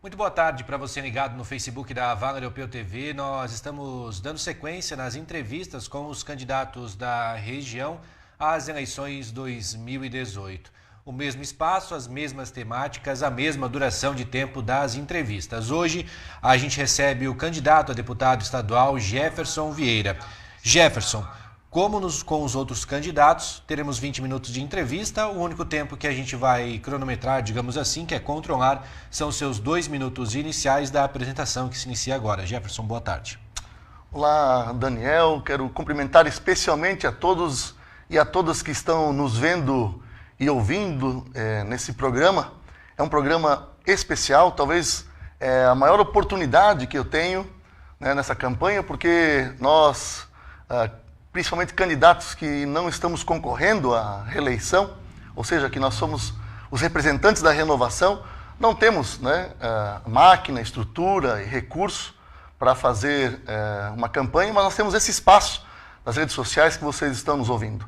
Muito boa tarde para você ligado no Facebook da Vaga Europeu TV. Nós estamos dando sequência nas entrevistas com os candidatos da região às eleições 2018. O mesmo espaço, as mesmas temáticas, a mesma duração de tempo das entrevistas. Hoje a gente recebe o candidato a deputado estadual Jefferson Vieira. Jefferson, como com os outros candidatos, teremos 20 minutos de entrevista. O único tempo que a gente vai cronometrar, digamos assim, que é controlar, são os seus 2 minutos iniciais da apresentação que se inicia agora. Jefferson, boa tarde. Olá, Daniel. Quero cumprimentar especialmente a todos e a todas que estão nos vendo e ouvindo nesse programa. É um programa especial, talvez a maior oportunidade que eu tenho nessa campanha, porque nós... principalmente candidatos que não estamos concorrendo à reeleição, ou seja, que nós somos os representantes da renovação, não temos máquina, estrutura e recurso para fazer uma campanha, mas nós temos esse espaço nas redes sociais que vocês estão nos ouvindo.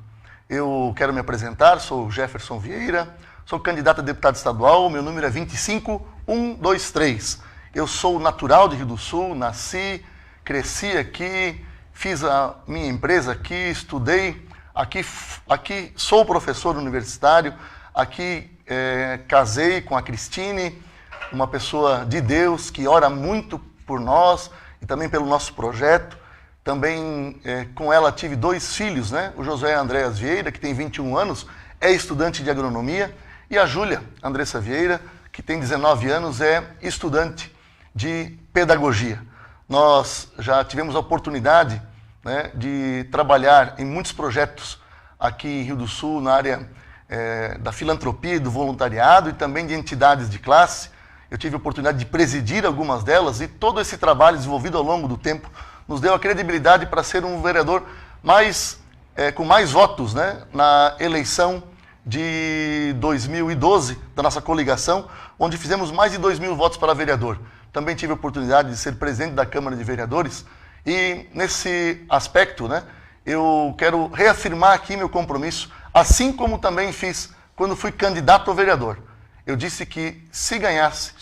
Eu quero me apresentar, sou Jefferson Vieira, sou candidato a deputado estadual, meu número é 25123. Eu sou natural de Rio do Sul, nasci, cresci aqui, fiz a minha empresa aqui, estudei aqui, sou professor universitário, aqui casei com a Cristine, uma pessoa de Deus que ora muito por nós e também pelo nosso projeto. Também com ela tive 2 filhos, o José Andréas Vieira, que tem 21 anos, é estudante de agronomia, e a Júlia Andressa Vieira, que tem 19 anos, é estudante de pedagogia. Nós já tivemos a oportunidade de trabalhar em muitos projetos aqui em Rio do Sul, na área da filantropia e do voluntariado e também de entidades de classe. Eu tive a oportunidade de presidir algumas delas e todo esse trabalho desenvolvido ao longo do tempo nos deu a credibilidade para ser um vereador com mais votos na eleição de 2012 da nossa coligação, onde fizemos mais de 2.000 votos para vereador. Também tive a oportunidade de ser presidente da Câmara de Vereadores. E nesse aspecto, eu quero reafirmar aqui meu compromisso, assim como também fiz quando fui candidato a vereador. Eu disse que se ganhasse,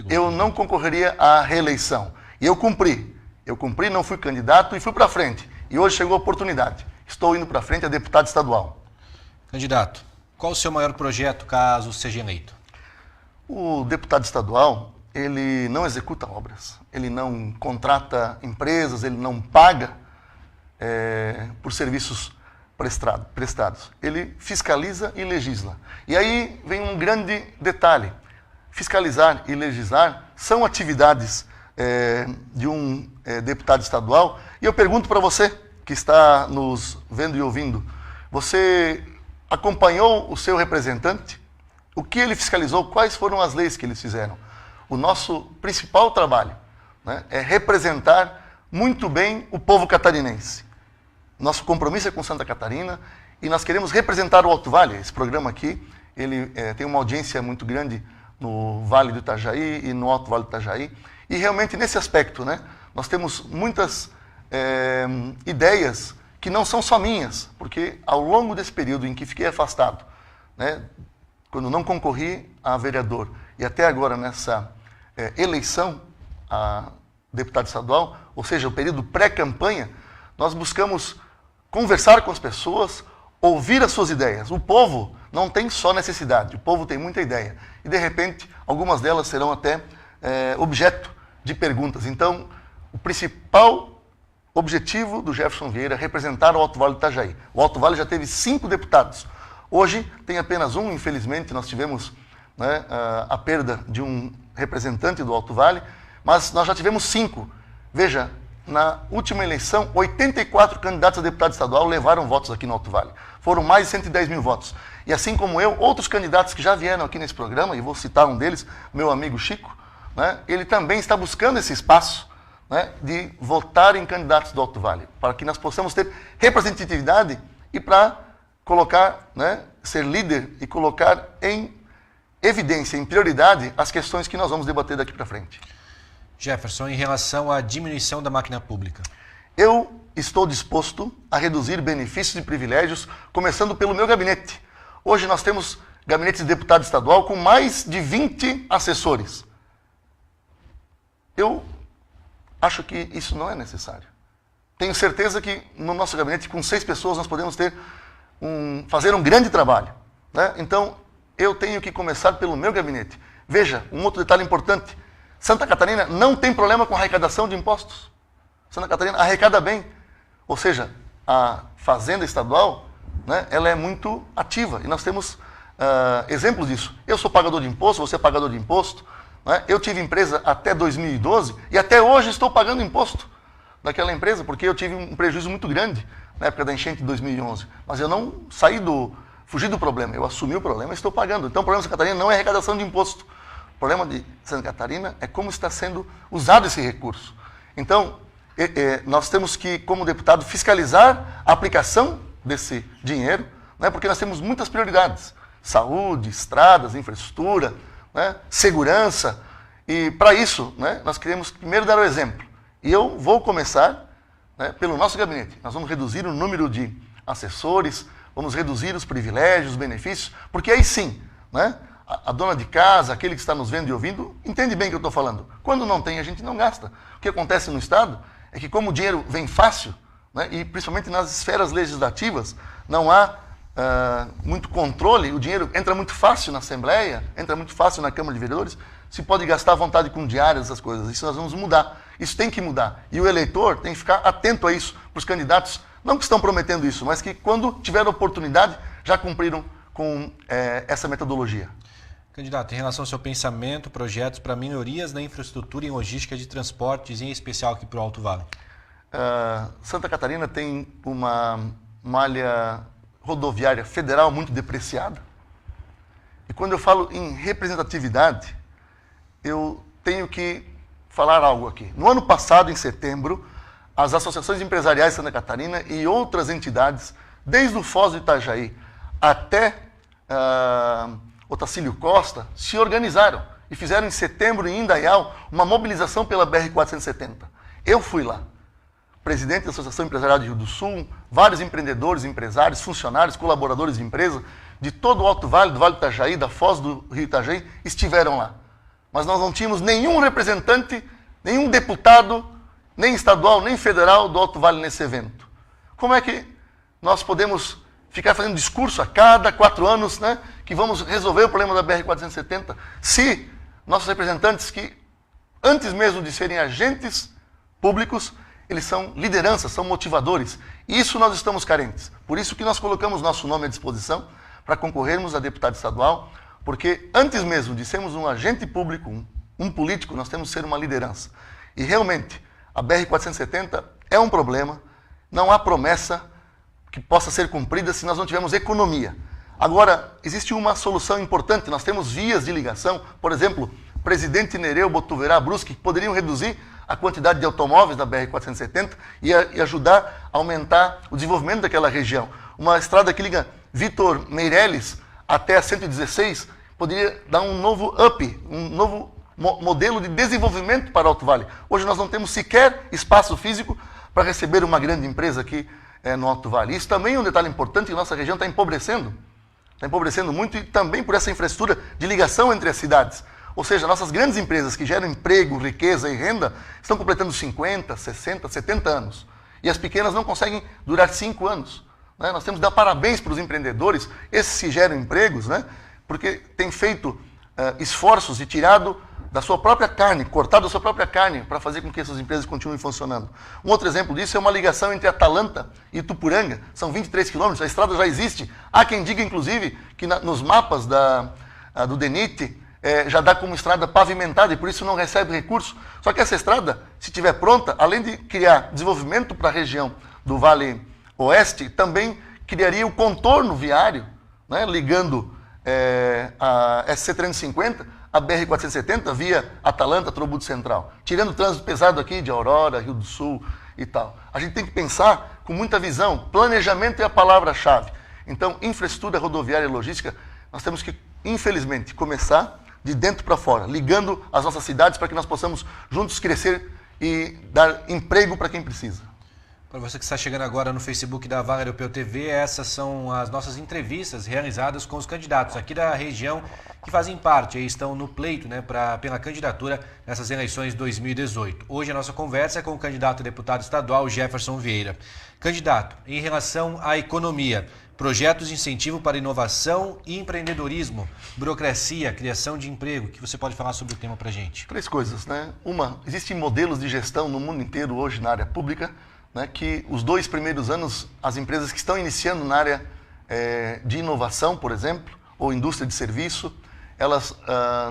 eu não concorreria à reeleição. E eu cumpri, não fui candidato e fui para frente. E hoje chegou a oportunidade. Estou indo para frente a deputado estadual. Candidato, qual o seu maior projeto caso seja eleito? O deputado estadual, ele não executa obras, ele não contrata empresas, ele não paga por serviços prestados. Ele fiscaliza e legisla. E aí vem um grande detalhe. Fiscalizar e legislar são atividades de um deputado estadual. E eu pergunto para você, que está nos vendo e ouvindo, você acompanhou o seu representante? O que ele fiscalizou? Quais foram as leis que eles fizeram? O nosso principal trabalho é representar muito bem o povo catarinense. Nosso compromisso é com Santa Catarina e nós queremos representar o Alto Vale. Esse programa aqui, ele tem uma audiência muito grande no Vale do Itajaí e no Alto Vale do Itajaí. E realmente nesse aspecto, nós temos muitas ideias que não são só minhas, porque ao longo desse período em que fiquei afastado, quando não concorri a vereador e até agora nessa eleição a deputado estadual, ou seja, o período pré-campanha, nós buscamos conversar com as pessoas, ouvir as suas ideias. O povo não tem só necessidade, o povo tem muita ideia. E, de repente, algumas delas serão até objeto de perguntas. Então, o principal objetivo do Jefferson Vieira é representar o Alto Vale do Itajaí. O Alto Vale já teve 5 deputados. Hoje tem apenas um, infelizmente, nós tivemos a perda de um representante do Alto Vale, mas nós já tivemos 5. Veja, na última eleição, 84 candidatos a deputado estadual levaram votos aqui no Alto Vale. Foram mais de 110 mil votos. E assim como eu, outros candidatos que já vieram aqui nesse programa, e vou citar um deles, meu amigo Chico, ele também está buscando esse espaço de votar em candidatos do Alto Vale, para que nós possamos ter representatividade e para colocar, ser líder e colocar em evidência, em prioridade, as questões que nós vamos debater daqui para frente. Jefferson, em relação à diminuição da máquina pública. Eu estou disposto a reduzir benefícios e privilégios, começando pelo meu gabinete. Hoje nós temos gabinete de deputado estadual com mais de 20 assessores. eu acho que isso não é necessário. Tenho certeza que no nosso gabinete, com 6 pessoas, nós podemos fazer um grande trabalho, né? Então, eu tenho que começar pelo meu gabinete. Veja, um outro detalhe importante. Santa Catarina não tem problema com arrecadação de impostos. Santa Catarina arrecada bem. Ou seja, a Fazenda Estadual, né, ela é muito ativa. E nós temos exemplos disso. Eu sou pagador de imposto, você é pagador de imposto. Né? Eu tive empresa até 2012 e até hoje estou pagando imposto daquela empresa, porque eu tive um prejuízo muito grande na época da enchente de 2011. Mas eu não fugi do problema, eu assumi o problema e estou pagando. Então o problema de Santa Catarina não é arrecadação de imposto. O problema de Santa Catarina é como está sendo usado esse recurso. Então, nós temos que, como deputado, fiscalizar a aplicação desse dinheiro, né, porque nós temos muitas prioridades. Saúde, estradas, infraestrutura, né, segurança. E para isso, né, nós queremos primeiro dar o exemplo. E eu vou começar, né, pelo nosso gabinete. Nós vamos reduzir o número de assessores, vamos reduzir os privilégios, os benefícios, porque aí sim, né, a dona de casa, aquele que está nos vendo e ouvindo, entende bem o que eu estou falando. Quando não tem, a gente não gasta. O que acontece no Estado é que como o dinheiro vem fácil, né, e principalmente nas esferas legislativas, não há muito controle, o dinheiro entra muito fácil na Assembleia, entra muito fácil na Câmara de Vereadores, se pode gastar à vontade com diárias, essas coisas. Isso nós vamos mudar. Isso tem que mudar. E o eleitor tem que ficar atento a isso, para os candidatos, não que estão prometendo isso, mas que quando tiver oportunidade, já cumpriram com essa metodologia. Candidato, em relação ao seu pensamento, projetos para melhorias na infraestrutura e logística de transportes, em especial aqui para o Alto Vale. Santa Catarina tem uma malha rodoviária federal muito depreciada. E quando eu falo em representatividade, eu tenho que falar algo aqui. No ano passado, em setembro, as associações empresariais de Santa Catarina e outras entidades, desde o Foz do Itajaí até Otacílio Costa, se organizaram e fizeram em setembro em Indaial uma mobilização pela BR-470. Eu fui lá, presidente da Associação Empresarial de Rio do Sul, vários empreendedores, empresários, funcionários, colaboradores de empresa, de todo o Alto Vale, do Vale do Itajaí, da Foz do Rio Itajaí, estiveram lá. Mas nós não tínhamos nenhum representante, nenhum deputado, nem estadual, nem federal do Alto Vale nesse evento. Como é que nós podemos ficar fazendo discurso a cada 4 anos, né, que vamos resolver o problema da BR-470, se nossos representantes, que antes mesmo de serem agentes públicos, eles são lideranças, são motivadores. E isso nós estamos carentes. Por isso que nós colocamos nosso nome à disposição para concorrermos a deputado estadual, porque antes mesmo de sermos um agente público, um político, nós temos que ser uma liderança. E realmente, a BR-470 é um problema, não há promessa que possa ser cumprida se nós não tivermos economia. Agora, existe uma solução importante, nós temos vias de ligação, por exemplo, Presidente Nereu, Botuverá, Brusque, que poderiam reduzir a quantidade de automóveis da BR-470 e ajudar a aumentar o desenvolvimento daquela região. Uma estrada que liga Vitor Meireles até a 116 poderia dar um novo um novo modelo de desenvolvimento para o Alto Vale. Hoje nós não temos sequer espaço físico para receber uma grande empresa aqui no Alto Vale. Isso também é um detalhe importante, que nossa região está empobrecendo. Está empobrecendo muito e também por essa infraestrutura de ligação entre as cidades. Ou seja, nossas grandes empresas que geram emprego, riqueza e renda estão completando 50, 60, 70 anos. E as pequenas não conseguem durar 5 anos. Né? Nós temos que dar parabéns para os empreendedores, esses que geram empregos, né? Porque têm feito esforços e tirado da sua própria carne, cortado da sua própria carne para fazer com que essas empresas continuem funcionando. Um outro exemplo disso é uma ligação entre Atalanta e Itupuranga. São 23 quilômetros, a estrada já existe. Há quem diga, inclusive, que nos mapas do DENIT já dá como estrada pavimentada e por isso não recebe recurso. Só que essa estrada, se estiver pronta, além de criar desenvolvimento para a região do Vale Oeste, também criaria o contorno viário, né, ligando a SC350, a BR-470 via Atalanta, Trobudo Central, tirando o trânsito pesado aqui de Aurora, Rio do Sul e tal. A gente tem que pensar com muita visão. Planejamento é a palavra-chave. Então, infraestrutura rodoviária e logística, nós temos que, infelizmente, começar de dentro para fora, ligando as nossas cidades para que nós possamos juntos crescer e dar emprego para quem precisa. Para você que está chegando agora no Facebook da Vaga Europeu TV, essas são as nossas entrevistas realizadas com os candidatos aqui da região que fazem parte e estão no pleito, né, pela candidatura nessas eleições 2018. Hoje a nossa conversa é com o candidato a deputado estadual Jefferson Vieira. Candidato, em relação à economia, projetos de incentivo para inovação e empreendedorismo, burocracia, criação de emprego, o que você pode falar sobre o tema para a gente? 3 coisas, né? Uma, existem modelos de gestão no mundo inteiro hoje na área pública, né, que os 2 primeiros anos, as empresas que estão iniciando na área de inovação, por exemplo, ou indústria de serviço, elas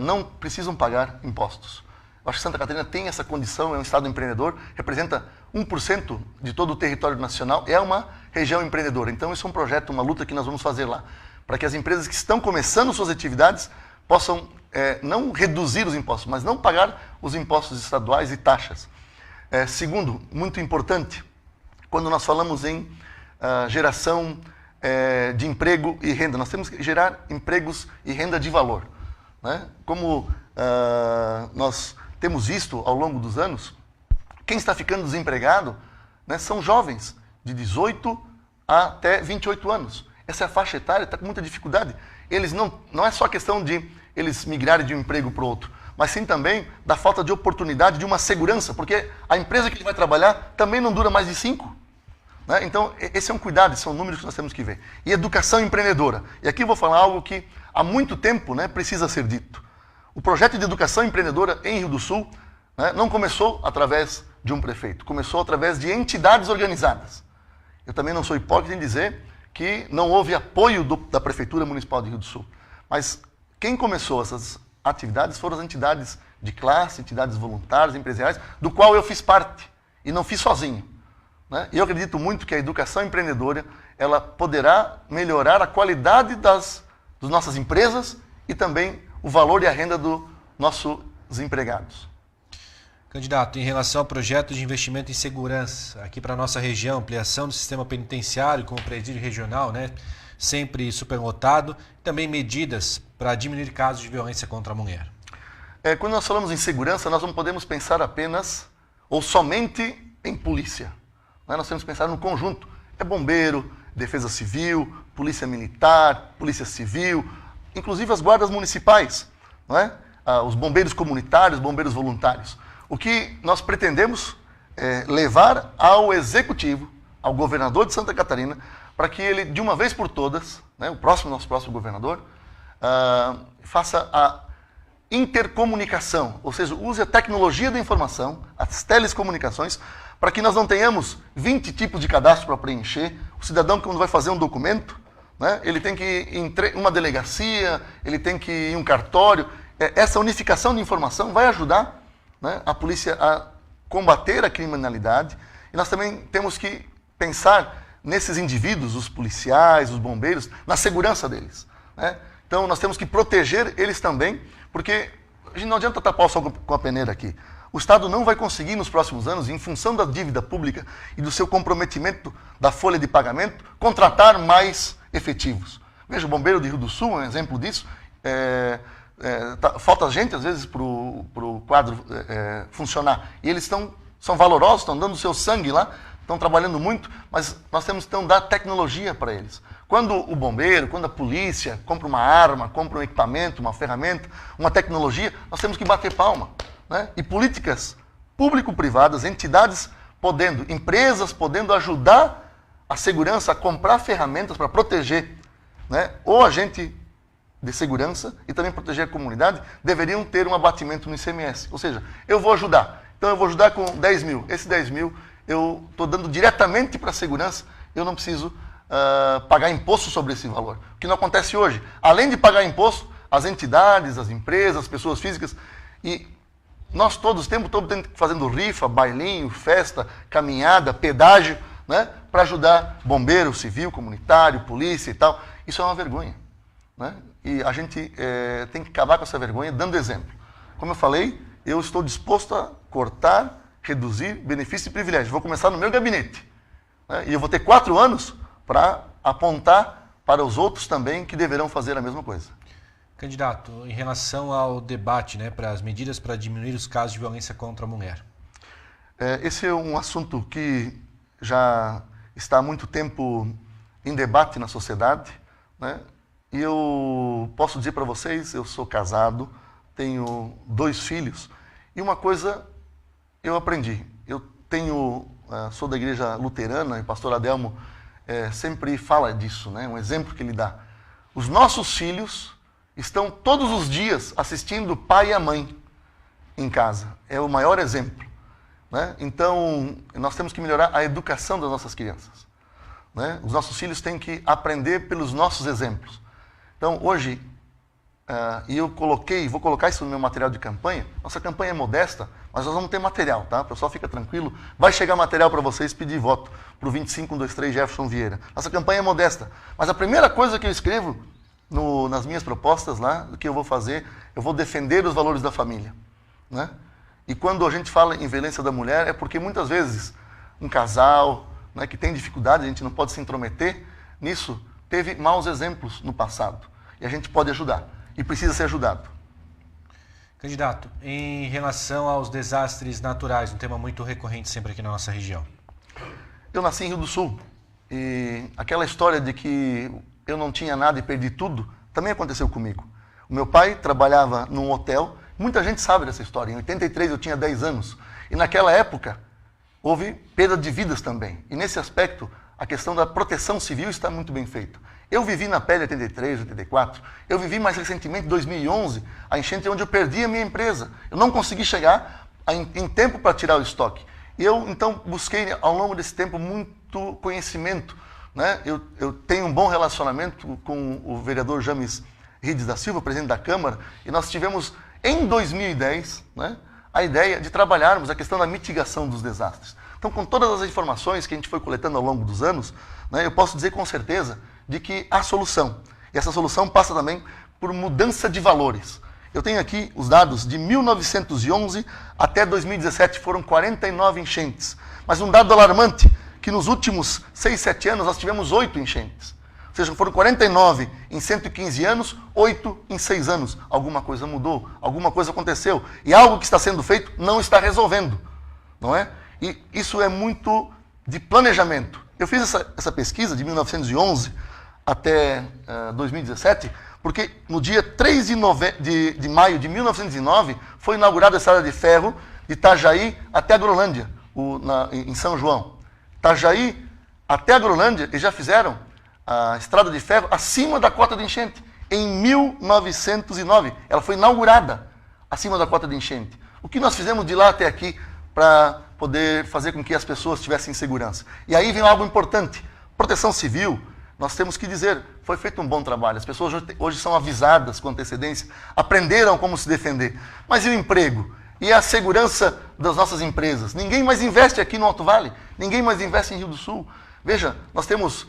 não precisam pagar impostos. Eu acho que Santa Catarina tem essa condição, é um estado empreendedor, representa 1% de todo o território nacional, é uma região empreendedora. Então isso é um projeto, uma luta que nós vamos fazer lá, para que as empresas que estão começando suas atividades possam não reduzir os impostos, mas não pagar os impostos estaduais e taxas. Segundo, muito importante, quando nós falamos em geração de emprego e renda, nós temos que gerar empregos e renda de valor, né? Como nós temos visto ao longo dos anos, quem está ficando desempregado, né, são jovens de 18 até 28 anos. Essa é a faixa etária, está com muita dificuldade. Eles não é só questão de eles migrarem de um emprego para o outro, mas sim também da falta de oportunidade, de uma segurança, porque a empresa que ele vai trabalhar também não dura mais de 5. Né? Então, esse é um cuidado, são números que nós temos que ver. E educação empreendedora. E aqui eu vou falar algo que há muito tempo, né, precisa ser dito. O projeto de educação empreendedora em Rio do Sul, né, não começou através de um prefeito, começou através de entidades organizadas. Eu também não sou hipócrita em dizer que não houve apoio da Prefeitura Municipal de Rio do Sul. Mas quem começou essas atividades foram as entidades de classe, entidades voluntárias, empresariais, do qual eu fiz parte e não fiz sozinho. Né? E eu acredito muito que a educação empreendedora ela poderá melhorar a qualidade das nossas empresas e também o valor e a renda dos nossos empregados. Candidato, em relação ao projeto de investimento em segurança, aqui para a nossa região, ampliação do sistema penitenciário como presídio regional, né, sempre superlotado, também medidas para diminuir casos de violência contra a mulher. Quando nós falamos em segurança, nós não podemos pensar apenas ou somente em polícia. Né? Nós temos que pensar no conjunto. É bombeiro, defesa civil, polícia militar, polícia civil, inclusive as guardas municipais, não é? Os bombeiros comunitários, bombeiros voluntários. O que nós pretendemos é levar ao executivo, ao governador de Santa Catarina, para que ele, de uma vez por todas, né, nosso próximo governador, faça a intercomunicação, ou seja, use a tecnologia da informação, as telecomunicações, para que nós não tenhamos 20 tipos de cadastro para preencher. O cidadão, quando vai fazer um documento, né, ele tem que ir em uma delegacia, ele tem que ir em um cartório. Essa unificação de informação vai ajudar, né, a polícia a combater a criminalidade. E nós também temos que pensar nesses indivíduos, os policiais, os bombeiros, na segurança deles. Né? Então nós temos que proteger eles também, porque a gente não adianta tapar o sol com a peneira aqui. O Estado não vai conseguir nos próximos anos, em função da dívida pública e do seu comprometimento da folha de pagamento, contratar mais efetivos. Veja, o Bombeiro de Rio do Sul é um exemplo disso. Falta gente, às vezes, para o quadro funcionar. E eles são valorosos, estão dando o seu sangue lá, estão trabalhando muito, mas nós temos que então dar tecnologia para eles. Quando o bombeiro, quando a polícia compra uma arma, compra um equipamento, uma ferramenta, uma tecnologia, nós temos que bater palma. Né? E políticas público-privadas, entidades empresas podendo ajudar a segurança a comprar ferramentas para proteger, né, o agente de segurança e também proteger a comunidade, deveriam ter um abatimento no ICMS. Ou seja, eu vou ajudar. Então eu vou ajudar com 10 mil. Esse 10 mil eu estou dando diretamente para a segurança, eu não preciso pagar imposto sobre esse valor. O que não acontece hoje? Além de pagar imposto, as entidades, as empresas, as pessoas físicas, e nós todos, o tempo todo, fazendo rifa, bailinho, festa, caminhada, pedágio, né, para ajudar bombeiro, civil, comunitário, polícia e tal. Isso é uma vergonha. Né? E a gente tem que acabar com essa vergonha dando exemplo. Como eu falei, eu estou disposto a cortar, reduzir benefícios e privilégios. Vou começar no meu gabinete. Né? E eu vou ter 4 anos para apontar para os outros também que deverão fazer a mesma coisa. Candidato, em relação ao debate, né, para as medidas para diminuir os casos de violência contra a mulher. Esse é um assunto que já está há muito tempo em debate na sociedade, né? E eu posso dizer para vocês, eu sou casado, tenho 2 filhos, e uma coisa eu aprendi. Eu sou da igreja luterana, e o pastor Adelmo sempre fala disso, né? Um exemplo que ele dá. Os nossos filhos estão todos os dias assistindo o pai e a mãe em casa. É o maior exemplo, né? Então, nós temos que melhorar a educação das nossas crianças, né? Os nossos filhos têm que aprender pelos nossos exemplos. Então, hoje, vou colocar isso no meu material de campanha. Nossa campanha é modesta, mas nós vamos ter material, tá? O pessoal fica tranquilo. Vai chegar material para vocês pedir voto para o 25123 Jefferson Vieira. Nossa campanha é modesta, mas a primeira coisa que eu escrevo nas minhas propostas lá, o que eu vou fazer, eu vou defender os valores da família, né? E quando a gente fala em violência da mulher, é porque muitas vezes um casal, né, que tem dificuldade, a gente não pode se intrometer nisso, teve maus exemplos no passado. E a gente pode ajudar. E precisa ser ajudado. Candidato, em relação aos desastres naturais, um tema muito recorrente sempre aqui na nossa região. Eu nasci em Rio do Sul. E aquela história de que eu não tinha nada e perdi tudo, também aconteceu comigo. O meu pai trabalhava num hotel. Muita gente sabe dessa história. Em 83 eu tinha 10 anos. E naquela época, houve perda de vidas também. E nesse aspecto, a questão da proteção civil está muito bem feita. Eu vivi na pele 83, 84, eu vivi mais recentemente, 2011, a enchente onde eu perdi a minha empresa. Eu não consegui chegar em tempo para tirar o estoque. E eu, então, busquei ao longo desse tempo muito conhecimento, né? Eu tenho um bom relacionamento com o vereador James Rides da Silva, presidente da Câmara, e nós tivemos, em 2010, né, a ideia de trabalharmos a questão da mitigação dos desastres. Então, com todas as informações que a gente foi coletando ao longo dos anos, né, eu posso dizer com certeza de que há solução. E essa solução passa também por mudança de valores. Eu tenho aqui os dados de 1911 até 2017, foram 49 enchentes. Mas um dado alarmante, que nos últimos 6, 7 anos nós tivemos 8 enchentes. Ou seja, foram 49 em 115 anos, 8 em 6 anos. Alguma coisa mudou, alguma coisa aconteceu. E algo que está sendo feito não está resolvendo, não é? E isso é muito de planejamento. Eu fiz essa pesquisa de 1911 até 2017, porque no dia 3 de maio de 1909 foi inaugurada a estrada de ferro de Itajaí até a Agrolândia, em São João. Itajaí até a Agrolândia, eles já fizeram a estrada de ferro acima da cota de enchente. Em 1909, ela foi inaugurada acima da cota de enchente. O que nós fizemos de lá até aqui para poder fazer com que as pessoas tivessem segurança? E aí vem algo importante, proteção civil. Nós temos que dizer, foi feito um bom trabalho. As pessoas hoje são avisadas com antecedência, aprenderam como se defender. Mas e o emprego? E a segurança das nossas empresas? Ninguém mais investe aqui no Alto Vale, ninguém mais investe em Rio do Sul. Veja, nós temos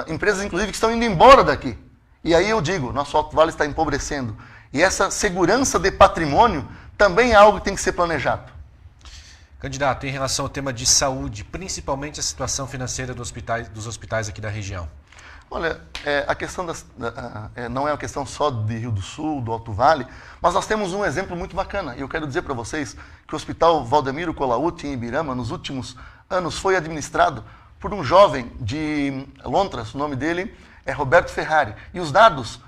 empresas, inclusive, que estão indo embora daqui. E aí eu digo, nosso Alto Vale está empobrecendo. E essa segurança de patrimônio também é algo que tem que ser planejado. Candidato, em relação ao tema de saúde, principalmente a situação financeira dos hospitais aqui da região. Olha, a questão não é uma questão só de Rio do Sul, do Alto Vale, mas nós temos um exemplo muito bacana. E eu quero dizer para vocês que o Hospital Valdemiro Colautti, em Ibirama, nos últimos anos, foi administrado por um jovem de Lontras, o nome dele é Roberto Ferrari. E os dados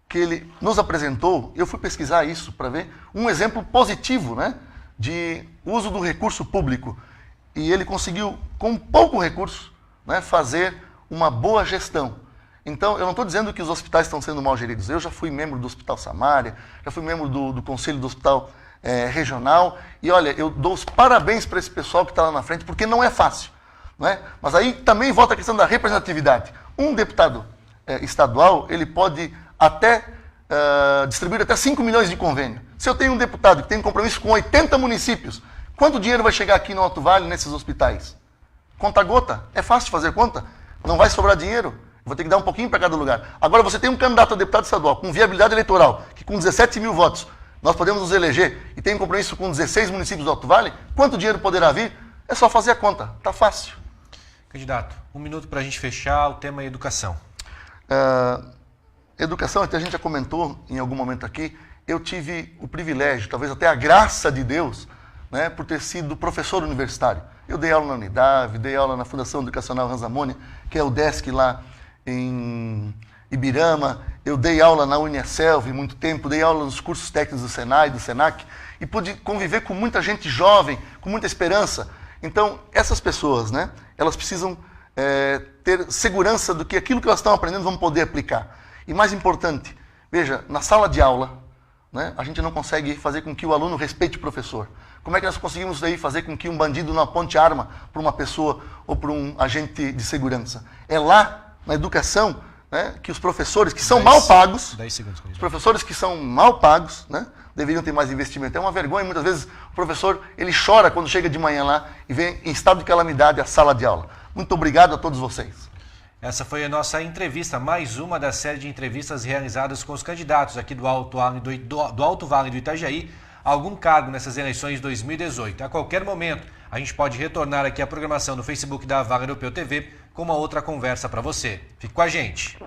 que ele nos apresentou, eu fui pesquisar isso para ver um exemplo positivo, né, de uso do recurso público. E ele conseguiu, com pouco recurso, né, fazer uma boa gestão. Então, eu não estou dizendo que os hospitais estão sendo mal geridos. Eu já fui membro do Hospital Samária, já fui membro do Conselho do Hospital Regional, e olha, eu dou os parabéns para esse pessoal que está lá na frente, porque não é fácil, não é? Mas aí também volta a questão da representatividade. Um deputado estadual, ele pode até distribuir até 5 milhões de convênio. Se eu tenho um deputado que tem um compromisso com 80 municípios, quanto dinheiro vai chegar aqui no Alto Vale, nesses hospitais? Conta gota. É fácil fazer conta. Não vai sobrar dinheiro. Vou ter que dar um pouquinho para cada lugar. Agora, você tem um candidato a deputado estadual com viabilidade eleitoral, que com 17 mil votos nós podemos nos eleger, e tem um compromisso com 16 municípios do Alto Vale, quanto dinheiro poderá vir? É só fazer a conta. Está fácil. Candidato, 1 minuto para a gente fechar. O tema é educação. Educação, até a gente já comentou em algum momento aqui, eu tive o privilégio, talvez até a graça de Deus, né, por ter sido professor universitário. Eu dei aula na Unidade, dei aula na Fundação Educacional Ranzamônia, que é o DESC lá em Ibirama, eu dei aula na Uniaselv muito tempo, dei aula nos cursos técnicos do Senai, do Senac, e pude conviver com muita gente jovem, com muita esperança. Então, essas pessoas, né, elas precisam ter segurança do que aquilo que elas estão aprendendo vão poder aplicar. E mais importante, veja, na sala de aula, né, a gente não consegue fazer com que o aluno respeite o professor. Como é que nós conseguimos daí fazer com que um bandido não aponte arma para uma pessoa ou para um agente de segurança? É lá, na educação, né, que os professores que são mal pagos, 10 segundos, os professores que são mal pagos, né, deveriam ter mais investimento. É uma vergonha, muitas vezes o professor ele chora quando chega de manhã lá e vem em estado de calamidade à sala de aula. Muito obrigado a todos vocês. Essa foi a nossa entrevista, mais uma da série de entrevistas realizadas com os candidatos aqui do Alto Vale do Itajaí a algum cargo nessas eleições 2018. A qualquer momento, a gente pode retornar aqui à programação no Facebook da Vale Europeu TV com uma outra conversa para você. Fique com a gente.